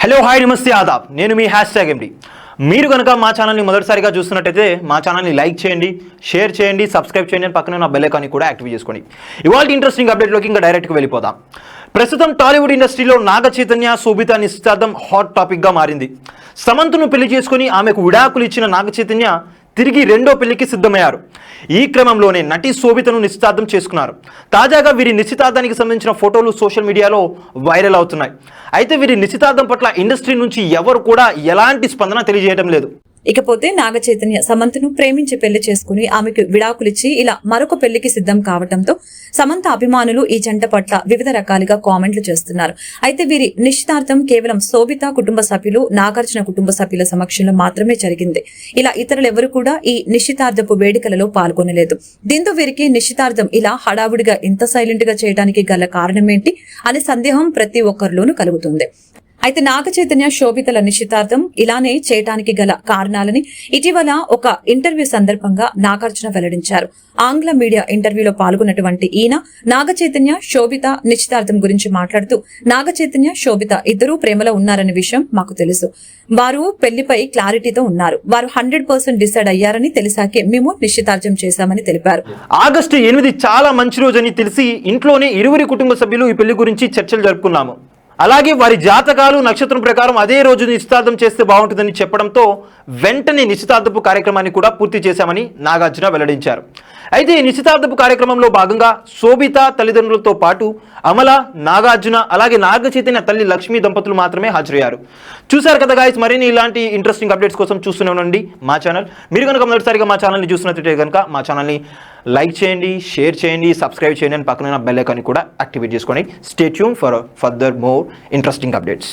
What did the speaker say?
Hello hi నమస్తే ఆదాబ్, నేను మీ #MD. మీరు కనుక మా ఛానల్ని మొదటిసారిగా చూస్తున్నట్టయితే మా ఛానల్ని లైక్ చేయండి, షేర్ చేయండి, సబ్స్క్రైబ్ చేయండి, పక్కన ఉన్న బెల్ ఐకాన్ని కూడా యాక్టివేట్ చేసుకోండి. ఇవాళ ఇంట్రెస్టింగ్ అప్డేట్లోకి ఇంకా డైరెక్ట్గా వెళ్ళిపోదాం. ప్రస్తుతం టాలీవుడ్ ఇండస్ట్రీలో నాగ చైతన్య శోభిత నిశ్చితార్థం హాట్ టాపిక్గా మారింది. సమంతను పెళ్లి చేసుకుని ఆమెకు విడాకులు ఇచ్చిన నాగ చైతన్య తిరిగి రెండో పెళ్లికి సిద్ధమయ్యారు. ఈ క్రమంలోనే నటి శోభితను నిశ్చితార్థం చేసుకున్నారు. తాజాగా వీరి నిశ్చితార్థానికి సంబంధించిన ఫోటోలు సోషల్ మీడియాలో వైరల్ అవుతున్నాయి. అయితే వీరి నిశ్చితార్థం పట్ల ఇండస్ట్రీ నుంచి ఎవరు కూడా ఎలాంటి స్పందన తెలియజేయడం లేదు. ఇకపోతే నాగ చైతన్య సమంతను ప్రేమించి పెళ్లి చేసుకుని ఆమెకు విడాకులిచ్చి ఇలా మరొక పెళ్లికి సిద్ధం కావడంతో సమంత అభిమానులు ఈ జంట పట్ల వివిధ రకాలుగా కామెంట్లు చేస్తున్నారు. అయితే వీరి నిశ్చితార్థం కేవలం శోభిత కుటుంబ సభ్యులు, నాగార్జున కుటుంబ సభ్యుల సమక్షంలో మాత్రమే జరిగింది. ఇలా ఇతరులెవరూ కూడా ఈ నిశ్చితార్థపు వేడుకలలో పాల్గొనలేదు. దీంతో వీరికి నిశ్చితార్థం ఇలా హడావుడిగా ఇంత సైలెంట్ గా చేయడానికి గల కారణం ఏంటి అనే సందేహం ప్రతి ఒక్కరిలోనూ కలుగుతుంది. అయితే నాగ చైతన్య శోభితల నిశ్చితార్థం ఇలానే చేయటానికి గల కారణాలని ఇటీవల ఒక ఇంటర్వ్యూ సందర్భంగా నాగార్జున వెల్లడించారు. ఆంగ్ల మీడియా ఇంటర్వ్యూలో పాల్గొన్నటువంటి ఈయన నాగ చైతన్య శోభిత నిశ్చితార్థం గురించి మాట్లాడుతూ, నాగ చైతన్య శోభిత ఇద్దరూ ప్రేమలో ఉన్నారనే విషయం మాకు తెలుసు. వారు పెళ్లిపై క్లారిటీతో ఉన్నారు. వారు 100% డిసైడ్ అయ్యారని తెలిసాకే మేము నిశ్చితార్థం చేశామని తెలిపారు. ఆగస్టు 8 చాలా మంచి రోజని తెలిసి ఇంట్లోనే ఇరువురి కుటుంబ సభ్యులు ఈ పెళ్లి గురించి చర్చలు జరుపుకున్నాము. అలాగే వారి జాతకాలు నక్షత్రం ప్రకారం అదే రోజు నిశ్చితార్థం చేస్తే బాగుంటుందని చెప్పడంతో వెంటనే నిశ్చితార్థపు కార్యక్రమాన్ని కూడా పూర్తి చేశామని నాగార్జున వెల్లడించారు. అయితే ఈ నిశ్చితార్థపు కార్యక్రమంలో భాగంగా శోభిత తల్లిదండ్రులతో పాటు అమల, నాగార్జున అలాగే నాగ చైతన్య తల్లి లక్ష్మీ దంపతులు మాత్రమే హాజరయ్యారు. చూశారు కదా గాయస్, మరిన్ని ఇలాంటి ఇంట్రెస్టింగ్ అప్డేట్స్ కోసం చూస్తూనే ఉండండి మా ఛానల్. మీరు కనుక మొదటిసారిగా మా ఛానల్ని చూస్తున్నట్లయితే కనుక మా ఛానల్ని లైక్ చేయండి, షేర్ చేయండి, సబ్స్క్రైబ్ చేయండి, పక్కన బెల్ ఐకాన్ని కూడా యాక్టివేట్ చేసుకోండి. Stay tune for further more interesting updates.